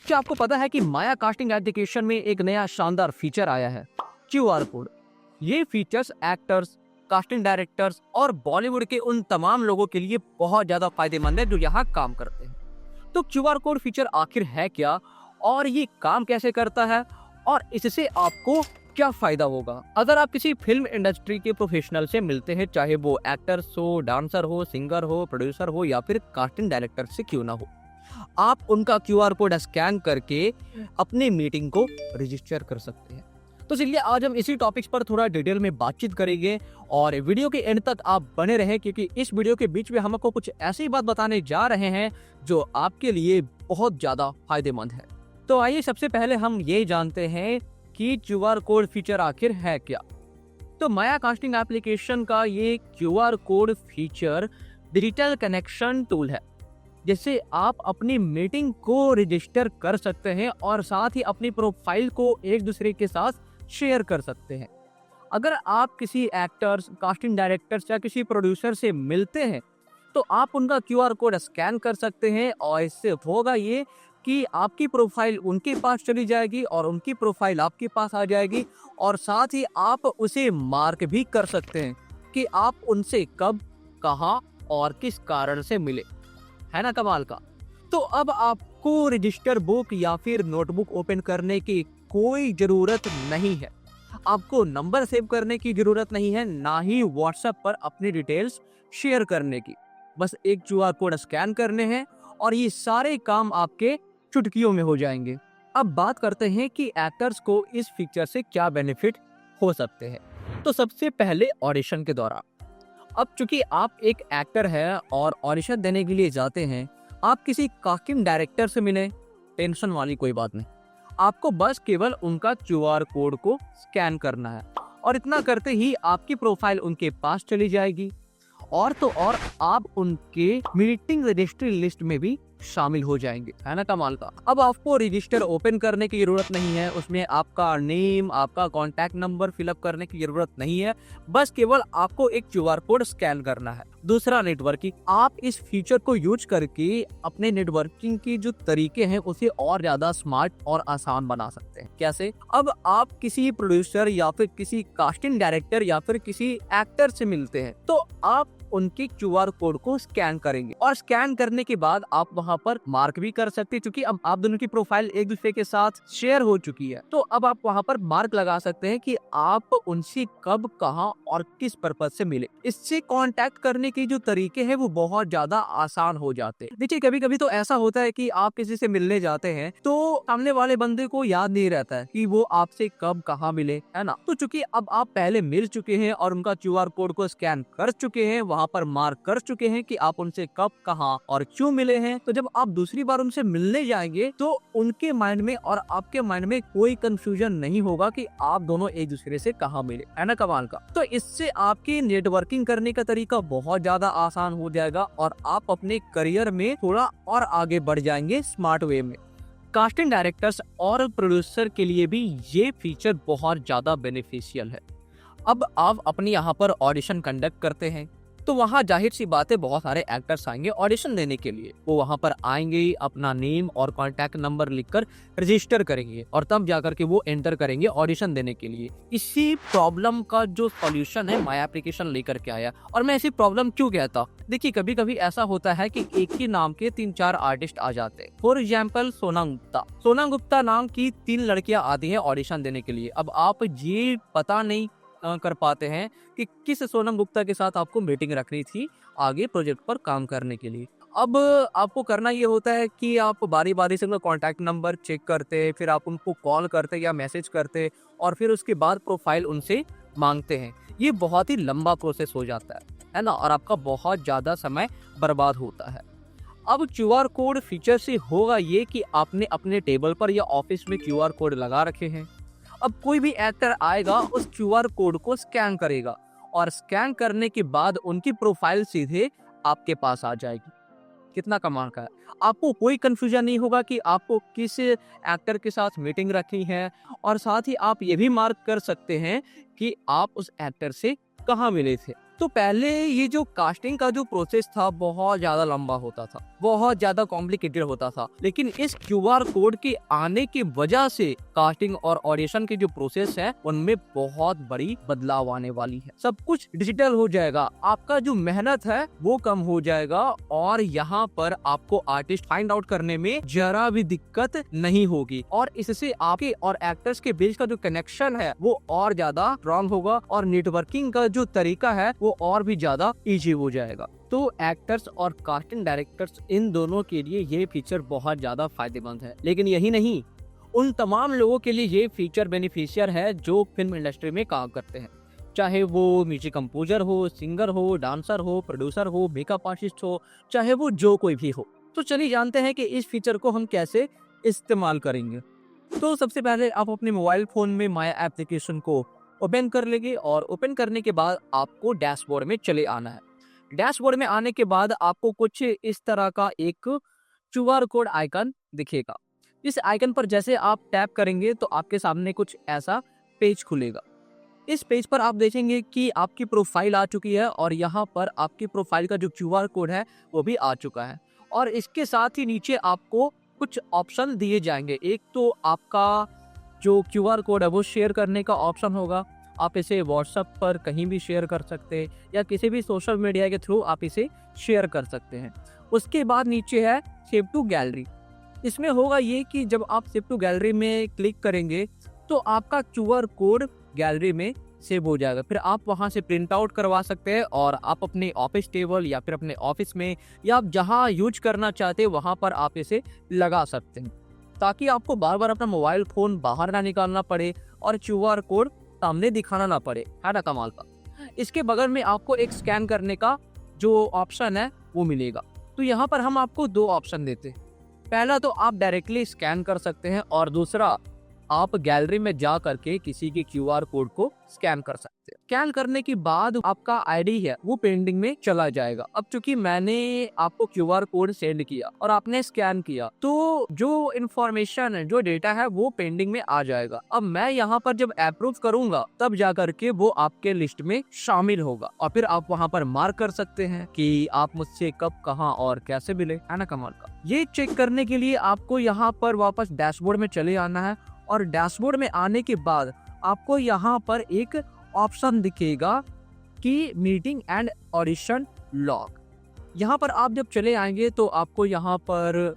क्या आपको पता है कि माया कास्टिंग एप्लीकेशन में एक नया शानदार फीचर आया है, क्यूआर कोड। ये फीचर्स एक्टर्स, कास्टिंग डायरेक्टर्स और बॉलीवुड के उन तमाम लोगों के लिए बहुत ज्यादा फायदेमंद है जो यहाँ काम करते हैं। तो क्यूआर कोड फीचर आखिर है क्या, और ये काम कैसे करता है, और इससे आपको क्या फायदा होगा? अगर आप किसी फिल्म इंडस्ट्री के प्रोफेशनल से मिलते हैं, चाहे वो एक्टर्स हो, डांसर हो, सिंगर हो, प्रोड्यूसर हो या फिर कास्टिंग डायरेक्टर से क्यों ना हो, आप उनका क्यूआर कोड स्कैन करके अपनी मीटिंग को रजिस्टर कर सकते हैं। तो चलिए आज हम इसी टॉपिक्स पर थोड़ा डिटेल में बातचीत करेंगे और वीडियो के एंड तक आप बने रहें, क्योंकि इस वीडियो के बीच में हम आपको कुछ ऐसी बात बताने जा रहे हैं जो आपके लिए बहुत ज्यादा फायदेमंद है। तो आइए सबसे पहले हम ये जानते हैं कि क्यूआर कोड फीचर आखिर है क्या। तो माया कास्टिंग एप्लीकेशन का ये QR code feature digital connection tool है, जिससे आप अपनी मीटिंग को रजिस्टर कर सकते हैं और साथ ही अपनी प्रोफाइल को एक दूसरे के साथ शेयर कर सकते हैं। अगर आप किसी एक्टर्स, कास्टिंग डायरेक्टर्स या किसी प्रोड्यूसर से मिलते हैं तो आप उनका क्यूआर कोड स्कैन कर सकते हैं, और इससे होगा ये कि आपकी प्रोफाइल उनके पास चली जाएगी और उनकी प्रोफाइल आपके पास आ जाएगी, और साथ ही आप उसे मार्क भी कर सकते हैं कि आप उनसे कब, कहां और किस कारण से मिले। है ना कमाल का? तो अब आपको रजिस्टर बुक या फिर नोटबुक ओपन करने की कोई जरूरत नहीं है, आपको नंबर सेव करने की जरूरत नहीं है, ना ही व्हाट्सएप पर अपनी डिटेल्स शेयर करने की। बस एक क्यूआर कोड स्कैन करने हैं और ये सारे काम आपके चुटकियों में हो जाएंगे। अब बात करते हैं कि एक्टर्स को इस फीचर से क्या बेनिफिट हो सकते हैं। तो सबसे पहले ऑडिशन के दौरान, अब चूंकि आप एक एक्टर हैं और ऑडिशन देने के लिए जाते हैं, आप किसी कास्टिंग डायरेक्टर से मिले, टेंशन वाली कोई बात नहीं, आपको बस केवल उनका क्यूआर कोड को स्कैन करना है और इतना करते ही आपकी प्रोफाइल उनके पास चली जाएगी, और तो और आप उनके मीटिंग रजिस्ट्री लिस्ट में भी शामिल हो जाएंगे। है ना कमाल का? अब आपको रजिस्टर ओपन करने की जरूरत नहीं है, उसमें आपका नेम, आपका कॉन्टैक्ट नंबर फिलअप करने की जरूरत नहीं है, बस केवल आपको एक क्यूआर कोड स्कैन करना है। दूसरा, नेटवर्किंग। आप इस फीचर को यूज करके अपने नेटवर्किंग की जो तरीके हैं उसे और ज्यादा स्मार्ट और आसान बना सकते हैं। कैसे? अब आप किसी प्रोड्यूसर या फिर किसी कास्टिंग डायरेक्टर या फिर किसी एक्टर से मिलते हैं तो आप उनके क्यूआर कोड को स्कैन करेंगे, और स्कैन करने के बाद आप वहां पर मार्क भी कर सकते हैं, क्योंकि अब आप दोनों की प्रोफाइल एक दूसरे के साथ शेयर हो चुकी है। तो अब आप वहां पर मार्क लगा सकते हैं कि आप उनसे कब, कहां और किस पर्पज से मिले। इससे कांटेक्ट करने के जो तरीके हैं वो बहुत ज्यादा आसान हो जाते हैं। देखिए कभी कभी तो ऐसा होता है कि आप किसी से मिलने जाते हैं तो सामने वाले बंदे को याद नहीं रहता है कि वो आपसे कब, कहां मिले, है ना? तो चूंकि अब आप पहले मिल चुके हैं और उनका क्यूआर कोड को स्कैन कर चुके हैं, वहां पर मार्क कर चुके हैं कि आप उनसे कब, कहां और क्यों मिले हैं, तो जब आप दूसरी बार उनसे मिलने जाएंगे तो उनके माइंड में और आपके माइंड में कोई कंफ्यूजन नहीं होगा कि आप दोनों एक दूसरे से कहां मिले। है ना कमाल का? तो इससे आपकी नेटवर्किंग करने का तरीका बहुत ज्यादा आसान हो जाएगा और आप अपने करियर में थोड़ा और आगे बढ़ जाएंगे स्मार्ट वे में। कास्टिंग डायरेक्टर्स और प्रोड्यूसर के लिए भी ये फीचर बहुत ज्यादा बेनिफिशियल है। अब आप अपनी यहाँ पर ऑडिशन कंडक्ट करते हैं तो वहाँ जाहिर सी बात है बहुत सारे एक्टर्स आएंगे ऑडिशन देने के लिए। वो वहाँ पर आएंगे, अपना नेम और कॉन्टैक्ट नंबर लिखकर रजिस्टर करेंगे और तब जाकर के वो एंटर करेंगे ऑडिशन देने के लिए। इसी प्रॉब्लम का जो सॉल्यूशन है माया एप्लीकेशन लेकर के आया। और मैं ऐसी प्रॉब्लम क्यों कहता, देखिए कभी कभी ऐसा होता है कि एक ही नाम के 3-4 आर्टिस्ट आ जाते हैं। फॉर एग्जाम्पल सोनम गुप्ता नाम की 3 लड़कियां आती हैं ऑडिशन देने के लिए। अब आप ये पता नहीं कर पाते हैं कि किस सोनम गुप्ता के साथ आपको मीटिंग रखनी थी आगे प्रोजेक्ट पर काम करने के लिए। अब आपको करना ये होता है कि आप बारी बारी से उनका कॉन्टैक्ट नंबर चेक करते, फिर आप उनको कॉल करते या मैसेज करते, और फिर उसके बाद प्रोफाइल उनसे मांगते हैं। ये बहुत ही लंबा प्रोसेस हो जाता है ना, और आपका बहुत ज़्यादा समय बर्बाद होता है। अब क्यूआर कोड फीचर से होगा ये कि आपने अपने टेबल पर या ऑफिस में क्यूआर कोड लगा रखे हैं। अब कोई भी एक्टर आएगा उस क्यूआर कोड को स्कैन करेगा, और स्कैन करने के बाद उनकी प्रोफाइल सीधे आपके पास आ जाएगी। कितना कमाल का है? आपको कोई कंफ्यूजन नहीं होगा कि आपको किस एक्टर के साथ मीटिंग रखनी है, और साथ ही आप ये भी मार्क कर सकते हैं कि आप उस एक्टर से कहाँ मिले थे। तो पहले ये जो कास्टिंग का जो प्रोसेस था बहुत ज्यादा लंबा होता था, बहुत ज्यादा कॉम्प्लिकेटेड होता था, लेकिन इस क्यूआर कोड के आने की वजह से कास्टिंग और ऑडिशन की जो प्रोसेस है उनमें बहुत बड़ी बदलाव आने वाली है। सब कुछ डिजिटल हो जाएगा, आपका जो मेहनत है वो कम हो जाएगा और यहाँ पर आपको आर्टिस्ट फाइंड आउट करने में जरा भी दिक्कत नहीं होगी और इससे आपके और एक्टर्स के बीच का जो कनेक्शन है वो और ज्यादा स्ट्रॉन्ग होगा और नेटवर्किंग का जो तरीका है वो और भी ज्यादा इजी हो जाएगा। तो एक्टर्स और कास्टिंग डायरेक्टर्स इन दोनों के लिए ये फीचर बहुत ज्यादा फायदेमंद है। लेकिन यही नहीं, उन तमाम लोगों के लिए ये फीचर बेनिफिशियर है जो फिल्म इंडस्ट्री में काम करते हैं, चाहे वो म्यूजिक कंपोजर हो, सिंगर हो, डांसर हो, प्रोड्यूसर हो, मेकअप आर्टिस्ट हो, चाहे वो जो कोई भी हो। तो चलिए जानते हैं कि इस फीचर को हम कैसे इस्तेमाल करेंगे। तो सबसे पहले आप अपने मोबाइल फोन में माया एप्लीकेशन को ओपन कर लेंगे और ओपन करने के बाद आपको डैशबोर्ड में चले आना है। डैशबोर्ड में आने के बाद आपको कुछ इस तरह का एक क्यूआर कोड आइकन दिखेगा। इस आइकन पर जैसे आप टैप करेंगे तो आपके सामने कुछ ऐसा पेज खुलेगा। इस पेज पर आप देखेंगे कि आपकी प्रोफाइल आ चुकी है और यहाँ पर आपकी प्रोफाइल का जो क्यूआर कोड है वो भी आ चुका है और इसके साथ ही नीचे आपको कुछ ऑप्शन दिए जाएंगे। एक तो आपका जो क्यूआर कोड है वो शेयर करने का ऑप्शन होगा, आप इसे व्हाट्सएप पर कहीं भी शेयर कर सकते हैं या किसी भी सोशल मीडिया के थ्रू आप इसे शेयर कर सकते हैं। उसके बाद नीचे है सेव टू गैलरी। इसमें होगा ये कि जब आप सेव टू गैलरी में क्लिक करेंगे तो आपका क्यूआर कोड गैलरी में सेव हो जाएगा। फिर आप वहां से प्रिंट आउट करवा सकते हैं और आप अपने ऑफिस टेबल या फिर अपने ऑफिस में या आप जहां यूज करना चाहते हैं वहां पर आप इसे लगा सकते हैं, ताकि आपको बार बार अपना मोबाइल फोन बाहर ना निकालना पड़े और क्यूआर कोड सामने दिखाना ना पड़े। है ना कमाल का। इसके बगल में आपको एक स्कैन करने का जो ऑप्शन है वो मिलेगा। तो यहाँ पर हम आपको दो ऑप्शन देते हैं। पहला तो आप डायरेक्टली स्कैन कर सकते हैं और दूसरा आप गैलरी में जा करके किसी के क्यूआर कोड को स्कैन कर सकते हैं। स्कैन करने के बाद आपका आईडी है वो पेंडिंग में चला जाएगा। अब चूंकि मैंने आपको क्यूआर कोड सेंड किया और आपने स्कैन किया तो जो इन्फॉर्मेशन है, जो डेटा है वो पेंडिंग में आ जाएगा। अब मैं यहाँ पर जब अप्रूव करूंगा तब जा करके वो आपके लिस्ट में शामिल होगा और फिर आप वहाँ पर मार्क कर सकते हैं कि आप मुझसे कब, कहाँ और कैसे मिले। है ना कमाल का। ये चेक करने के लिए आपको यहाँ पर वापस डैशबोर्ड में चले आना है और डैशबोर्ड में आने के बाद आपको यहाँ पर एक ऑप्शन दिखेगा कि मीटिंग एंड ऑडिशन लॉग। यहाँ पर आप जब चले आएंगे तो आपको यहाँ पर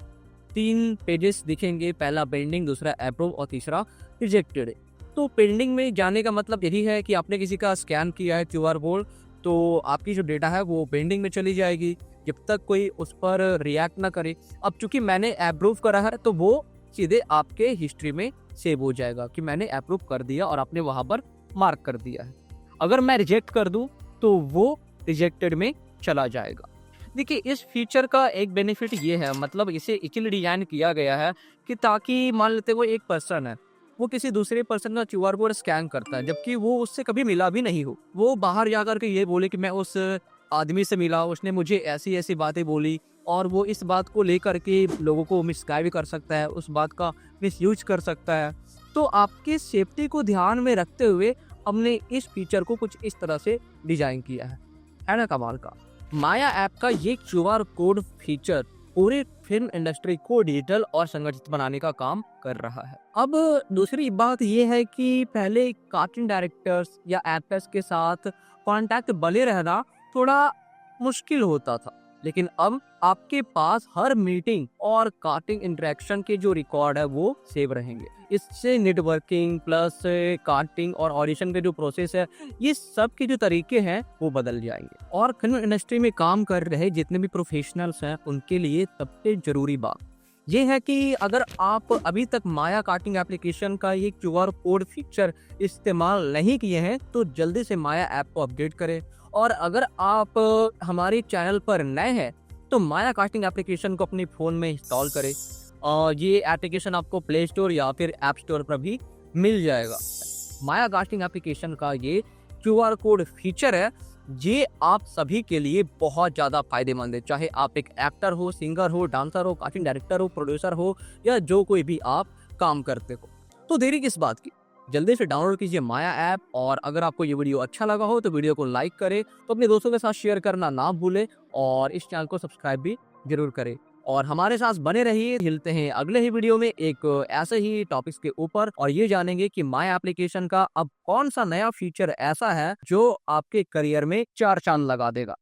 3 पेजेस दिखेंगे, पहला पेंडिंग, दूसरा अप्रूव और तीसरा रिजेक्टेड। तो पेंडिंग में जाने का मतलब यही है कि आपने किसी का स्कैन किया है क्यूआर कोड तो आपकी जो डेटा है वो पेंडिंग में चली जाएगी जब तक कोई उस पर रिएक्ट ना करे। अब चूंकि मैंने अप्रूव करा है तो वो सीधे आपके हिस्ट्री में सेव हो जाएगा कि मैंने अप्रूव कर दिया और आपने वहां पर मार्क कर दिया है। अगर मैं रिजेक्ट कर दूं तो वो रिजेक्टेड में चला जाएगा। देखिए इस फीचर का एक बेनिफिट ये है, मतलब इसे इसलिए डिजाइन किया गया है कि ताकि मान लेते वो एक पर्सन है, वो किसी दूसरे पर्सन का क्यूआर कोड स्कैन करता है जबकि वो उससे कभी मिला भी नहीं हो, वो बाहर जाकर के ये बोले कि मैं उस आदमी से मिला, उसने मुझे ऐसी ऐसी बातें बोली और वो इस बात को लेकर के लोगों को मिसगाइड भी कर सकता है, उस बात का मिसयूज कर सकता है। तो आपकी सेफ्टी को ध्यान में रखते हुए हमने इस फीचर को कुछ इस तरह से डिजाइन किया है ना कमाल का। माया ऐप का ये क्यूआर कोड फीचर पूरे फिल्म इंडस्ट्री को डिजिटल और संगठित बनाने का काम कर रहा है। अब दूसरी बात यह है कि पहले कास्टिंग डायरेक्टर्स या एक्टर्स के साथ कांटेक्ट बने रहना थोड़ा मुश्किल होता था, लेकिन अब आपके पास हर मीटिंग और कास्टिंग इंटरेक्शन के जो रिकॉर्ड है वो सेव रहेंगे। इससे नेटवर्किंग प्लस कास्टिंग और ऑडिशन के जो प्रोसेस है ये सब के जो तरीके हैं वो बदल जाएंगे। और फिल्म इंडस्ट्री में काम कर रहे जितने भी प्रोफेशनल्स हैं उनके लिए सबसे जरूरी बात ये है कि अगर आप अभी तक माया कास्टिंग एप्लीकेशन का ये क्यूआर कोड फीचर इस्तेमाल नहीं किए हैं तो जल्दी से माया ऐप को अपडेट करें। और अगर आप हमारे चैनल पर नए हैं तो माया कास्टिंग एप्लीकेशन को अपने फ़ोन में इंस्टॉल करें और ये एप्लीकेशन आपको प्ले स्टोर या फिर ऐप स्टोर पर भी मिल जाएगा। माया कास्टिंग एप्लीकेशन का ये क्यूआर कोड फीचर है, ये आप सभी के लिए बहुत ज़्यादा फायदेमंद है, चाहे आप एक एक्टर हो, सिंगर हो, डांसर हो, कास्टिंग डायरेक्टर हो, प्रोड्यूसर हो या जो कोई भी आप काम करते हो। तो देरी किस बात की, जल्दी से डाउनलोड कीजिए माया ऐप। और अगर आपको ये वीडियो अच्छा लगा हो तो वीडियो को लाइक करें, तो अपने दोस्तों के साथ शेयर करना ना भूलें और इस चैनल को सब्सक्राइब भी जरूर करें। और हमारे साथ बने रहिए। मिलते हैं अगले ही वीडियो में एक ऐसे ही टॉपिक्स के ऊपर, और ये जानेंगे कि माया एप्लीकेशन का अब कौन सा नया फीचर ऐसा है जो आपके करियर में 4 चांद लगा देगा।